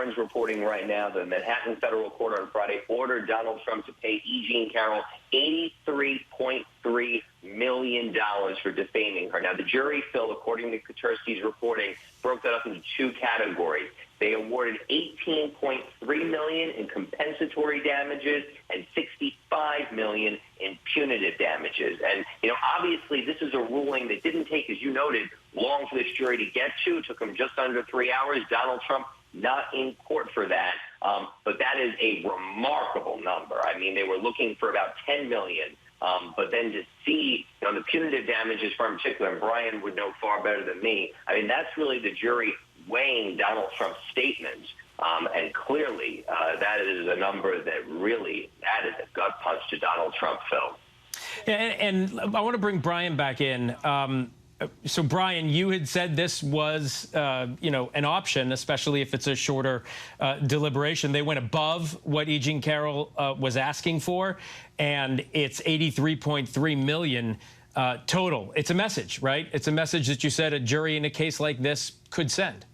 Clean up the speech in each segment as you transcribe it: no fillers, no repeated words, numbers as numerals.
Aaron's reporting right now, the Manhattan federal court on Friday ordered Donald Trump to pay E. Jean Carroll $83.3 million for defaming her. Now, the jury, Phil, according to Katursky's reporting, broke that up into two categories. They awarded $18.3 million in compensatory damages and $65 million in punitive damages. And, obviously this is a ruling that didn't take, as you noted, long for this jury to get to. It took them just under 3 hours. Donald Trump not in court for that. But that is a remarkable number. I mean, they were looking for about $10 million. But then to see, the punitive damages for in particular, and Brian would know far better than me, I mean, that's really the jury weighing Donald Trump's statements. And clearly, that is a number that really added a gut punch to Donald Trump, Phil. Yeah, and I want to bring Brian back in. So, Brian, you had said this was, an option, especially if it's a shorter deliberation. They went above what E. Jean Carroll was asking for, and it's $83.3 million total. It's a message, right? It's a message that you said a jury in a case like this could send.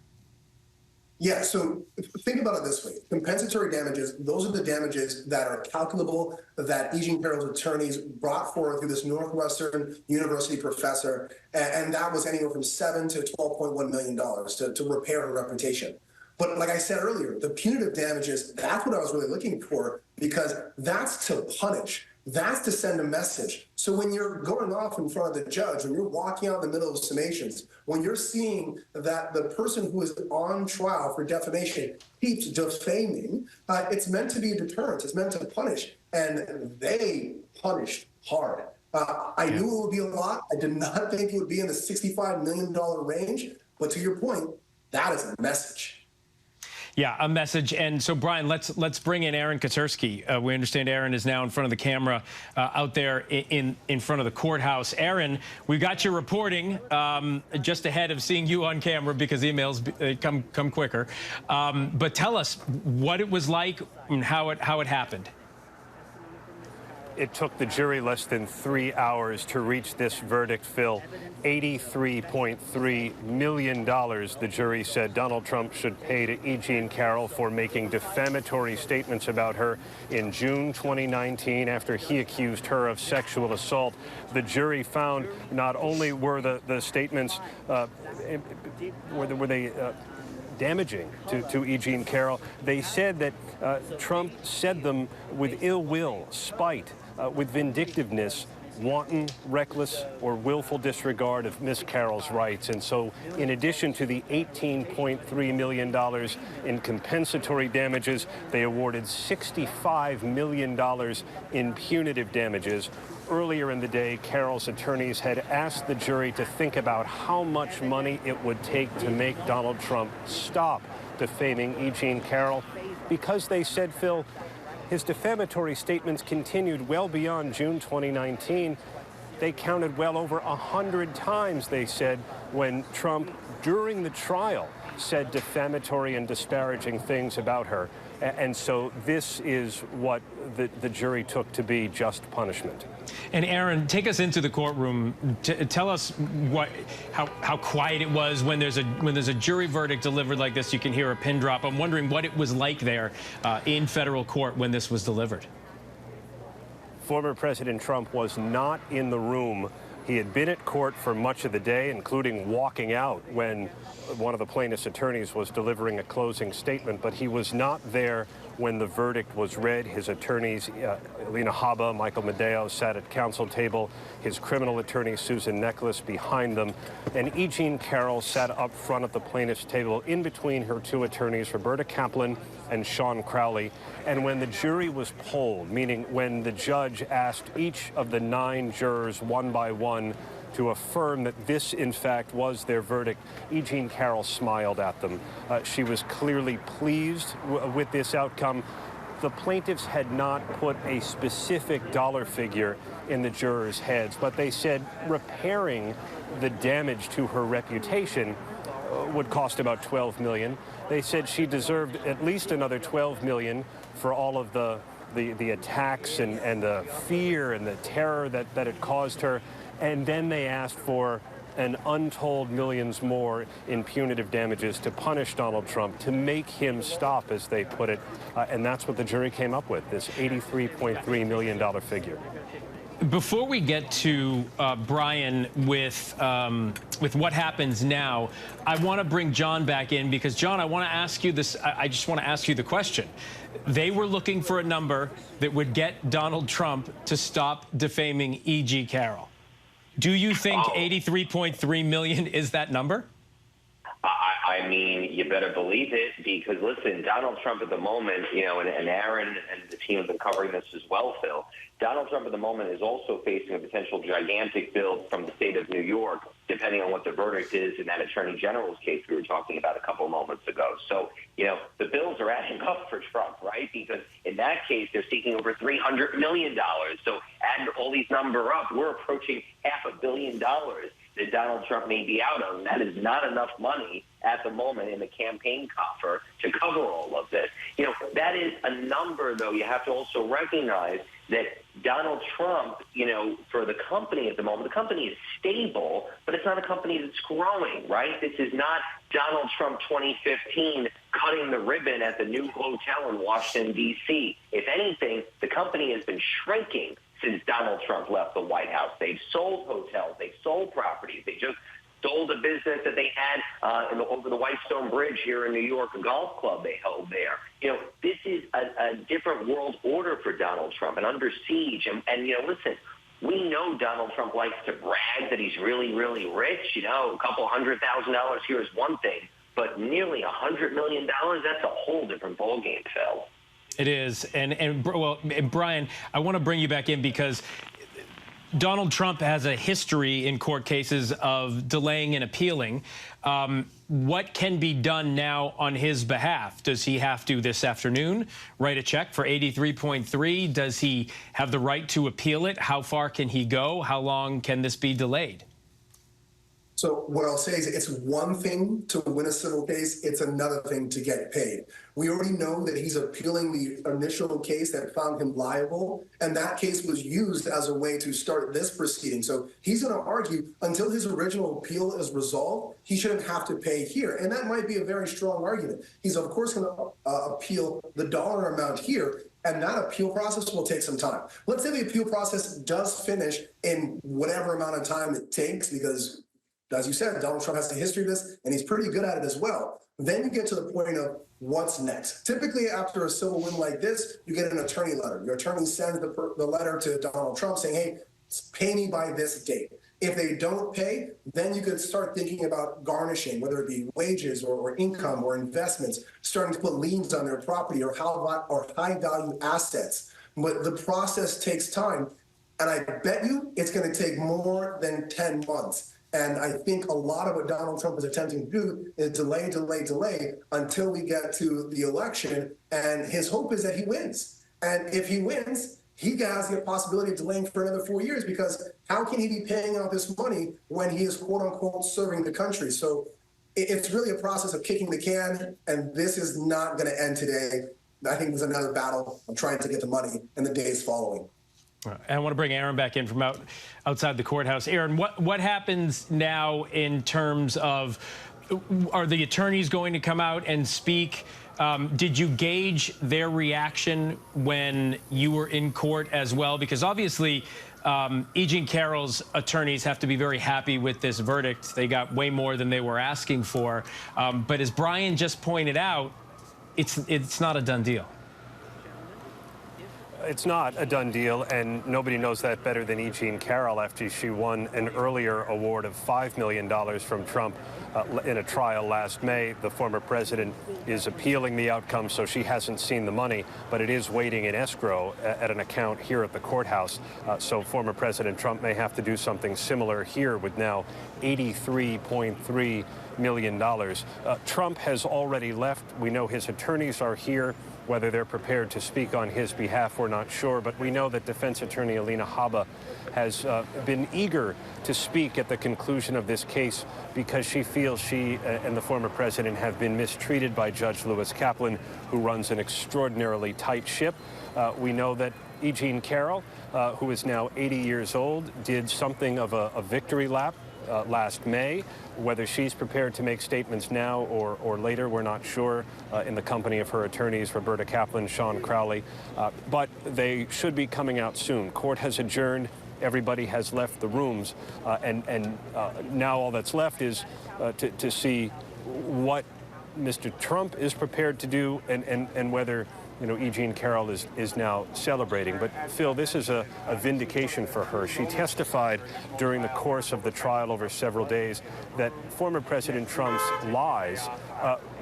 Yeah, so think about it this way. Compensatory damages, those are the damages that are calculable, that E. Jean Carroll's attorneys brought forward through this Northwestern University professor, and that was anywhere from $7 to $12.1 million to repair her reputation. But like I said earlier, the punitive damages, that's what I was really looking for, because that's to punish. That's to send a message. So when you're going off in front of the judge, when you're walking out in the middle of summations, when you're seeing that the person who is on trial for defamation keeps defaming, it's meant to be a deterrent. It's meant to punish. And they punished hard. I knew it would be a lot. I did not think it would be in the $65 million range. But to your point, that is a message. Yeah, a message. And so, Brian, let's bring in Aaron Katursky. We understand Aaron is now in front of the camera out there in front of the courthouse. Aaron, we got your reporting just ahead of seeing you on camera because emails come quicker. But tell us what it was like and how it happened. It took the jury less than 3 hours to reach this verdict, Phil. $83.3 million, the jury said Donald Trump should pay to E. Jean Carroll for making defamatory statements about her in June 2019 after he accused her of sexual assault. The jury found not only were the statements damaging to E. Jean Carroll, they said that Trump said them with ill will, spite, with vindictiveness, wanton, reckless, or willful disregard of Miss Carroll's rights. And so, in addition to the $18.3 million in compensatory damages, they awarded $65 million in punitive damages. Earlier in the day, Carroll's attorneys had asked the jury to think about how much money it would take to make Donald Trump stop defaming E. Jean Carroll, because they said, Phil, his defamatory statements continued well beyond June 2019. They counted well over 100 times, they said, when Trump, during the trial, said defamatory and disparaging things about her. And so this is what the jury took to be just punishment. And Aaron, take us into the courtroom. Tell us how quiet it was when there's a jury verdict delivered like this. You can hear a pin drop. I'm wondering what it was like there in federal court when this was delivered. Former President Trump was not in the room. He had been at court for much of the day, including walking out when one of the plaintiff's attorneys was delivering a closing statement, but he was not there when the verdict was read. His attorneys, Alina Habba, Michael Medeo, sat at counsel table. His criminal attorney, Susan Necklace, behind them. And E. Jean Carroll sat up front at the plaintiff's table in between her two attorneys, Roberta Kaplan and Sean Crowley. And when the jury was polled, meaning when the judge asked each of the 9 jurors one by one to affirm that this, in fact, was their verdict, E. Jean Carroll smiled at them. She was clearly pleased with this outcome. The plaintiffs had not put a specific dollar figure in the jurors' heads, but they said repairing the damage to her reputation would cost about $12 million. They said she deserved at least another $12 million for all of the attacks and the fear and the terror that it caused her. And then they asked for and untold millions more in punitive damages to punish Donald Trump, to make him stop, as they put it. And that's what the jury came up with, this $83.3 million figure. Before we get to Brian with what happens now, I want to bring John back in because, John, I want to ask you this. I just want to ask you the question. They were looking for a number that would get Donald Trump to stop defaming E.G. Carroll. Do you think 83.3 million is that number? I mean, you better believe it, because listen, Donald Trump at the moment, you know, and Aaron and the team have been covering this as well, Phil. Donald Trump at the moment is also facing a potential gigantic bill from the state of New York, depending on what the verdict is in that Attorney General's case we were talking about a couple of moments ago. So, you know, the bills are adding up for Trump, right? Because in that case, they're seeking over $300 million. So add all these numbers up, we're approaching $500 million that Donald Trump may be out on. That is not enough money at the moment in the campaign coffer to cover all of this. You know, that is a number, though. You have to also recognize that Donald Trump, you know, for the company at the moment, the company is stable, but it's not a company that's growing, right? This is not Donald Trump 2015 cutting the ribbon at the new hotel in Washington, D.C. If anything, the company has been shrinking since Donald Trump left the White House. They've sold hotels. They've sold properties. They just sold a business that they had over the Whitestone Bridge here in New York, a golf club they held there. You know, this is a different world order for Donald Trump and under siege. And, you know, listen, we know Donald Trump likes to brag that he's really, really rich. You know, a couple $100,000 here is one thing, but nearly $100 million, that's a whole different ballgame, Phil. It is. And Brian, I want to bring you back in because Donald Trump has a history in court cases of delaying and appealing. What can be done now on his behalf? Does he have to this afternoon write a check for 83.3? Does he have the right to appeal it? How far can he go? How long can this be delayed? So what I'll say is it's one thing to win a civil case. It's another thing to get paid. We already know that he's appealing the initial case that found him liable, and that case was used as a way to start this proceeding. So he's going to argue until his original appeal is resolved, he shouldn't have to pay here. And that might be a very strong argument. He's, of course, going to appeal the dollar amount here, and that appeal process will take some time. Let's say the appeal process does finish in whatever amount of time it takes, because as you said, Donald Trump has a history of this, and he's pretty good at it as well. Then you get to the point of what's next. Typically, after a civil win like this, you get an attorney letter. Your attorney sends the letter to Donald Trump saying, hey, pay me by this date. If they don't pay, then you could start thinking about garnishing, whether it be wages or income or investments, starting to put liens on their property or high-value assets. But the process takes time, and I bet you it's going to take more than 10 months. And I think a lot of what Donald Trump is attempting to do is delay until we get to the election. And his hope is that he wins. And if he wins, he has the possibility of delaying for another 4 years, because how can he be paying out this money when he is, quote unquote, serving the country? So it's really a process of kicking the can. And this is not going to end today. I think there's another battle of trying to get the money in the days following. I want to bring Aaron back in from outside the courthouse. Aaron, what happens now in terms of, are the attorneys going to come out and speak? Did you gauge their reaction when you were in court as well? Because obviously, E.G. Carroll's attorneys have to be very happy with this verdict. They got way more than they were asking for. But as Brian just pointed out, it's not a done deal. It's not a done deal, and nobody knows that better than E.G. Carroll after she won an earlier award of $5 million from Trump in a trial last May. The former president is appealing the outcome, so she hasn't seen the money, but it is waiting in escrow at an account here at the courthouse. So former President Trump may have to do something similar here with now $83.3 million. Trump has already left. We know his attorneys are here. Whether they're prepared to speak on his behalf, we're not sure. But we know that defense attorney Alina Habba has been eager to speak at the conclusion of this case because she feels she and the former president have been mistreated by Judge Lewis Kaplan, who runs an extraordinarily tight ship. We know that E.G. Carroll, who is now 80 years old, did something of a victory lap last May. Whether she's prepared to make statements now or later, we're not sure, in the company of her attorneys, Roberta Kaplan, Sean Crowley. But they should be coming out soon. Court has adjourned. Everybody has left the rooms. And now all that's left is to see what Mr. Trump is prepared to do and whether E. Jean Carroll is now celebrating. But, Phil, this is a vindication for her. She testified during the course of the trial over several days that former President Trump's lies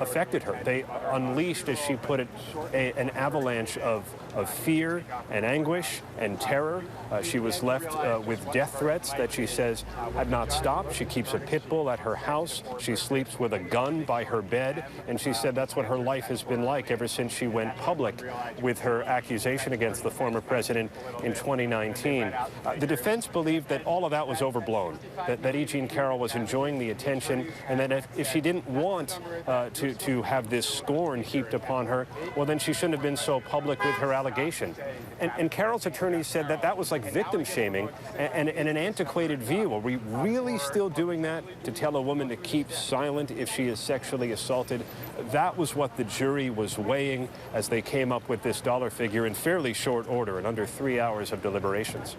affected her. They unleashed, as she put it, an avalanche of fear and anguish and terror. She was left with death threats that she says had not stopped. She keeps a pit bull at her house. She sleeps with a gun by her bed. And she said that's what her life has been like ever since she went public with her accusation against the former president in 2019. The defense believed that all of that was overblown, that E. Jean Carroll was enjoying the attention, and that if she didn't want to have this scorn heaped upon her, well, then she shouldn't have been so public with her allegation. And Carroll's attorney said that was like victim shaming and an antiquated view. Are we really still doing that to tell a woman to keep silent if she is sexually assaulted? That was what the jury was weighing as they came up with this dollar figure in fairly short order, in under 3 hours of deliberations.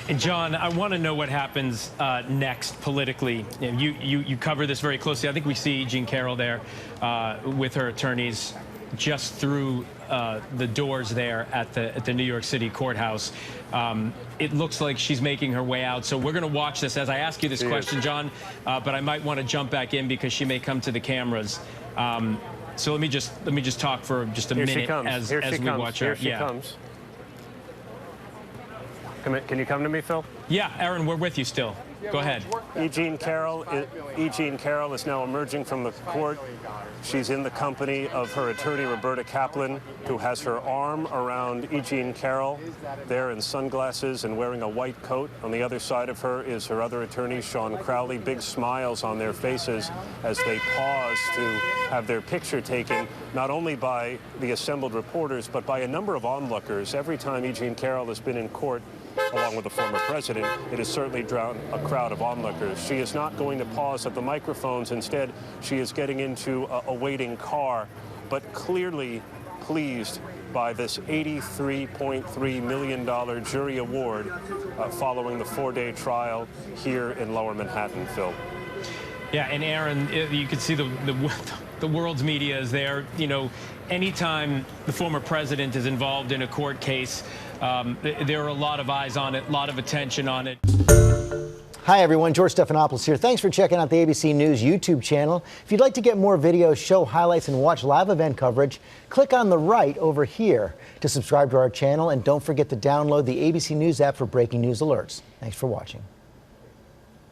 And John, I want to know what happens next politically. You cover this very closely. I think we see Jean Carroll there with her attorneys just through the doors there at the New York City courthouse. It looks like she's making her way out. So we're going to watch this as I ask you this question, John. But I might want to jump back in because she may come to the cameras. So let me just talk for just a minute as we watch her. Here she comes. Can you come to me, Phil? Yeah, Aaron, we're with you still. Go ahead. E. Jean Carroll is now emerging from the court. She's in the company of her attorney, Roberta Kaplan, who has her arm around E. Jean Carroll, there in sunglasses and wearing a white coat. On the other side of her is her other attorney, Sean Crowley, big smiles on their faces as they pause to have their picture taken, not only by the assembled reporters, but by a number of onlookers. Every time E. Jean Carroll has been in court, along with the former president, it has certainly drawn a crowd of onlookers. She is not going to pause at the microphones. Instead, she is getting into a waiting car, but clearly pleased by this $83.3 million jury award following the 4-day trial here in Lower Manhattan, Phil. Yeah, and Aaron, you can see the world's media is there. Anytime the former president is involved in a court case, there are a lot of eyes on it, a lot of attention on it. Hi, everyone. George Stephanopoulos here. Thanks for checking out the ABC News YouTube channel. If you'd like to get more videos, show highlights, and watch live event coverage, click on the right over here to subscribe to our channel. And don't forget to download the ABC News app for breaking news alerts. Thanks for watching.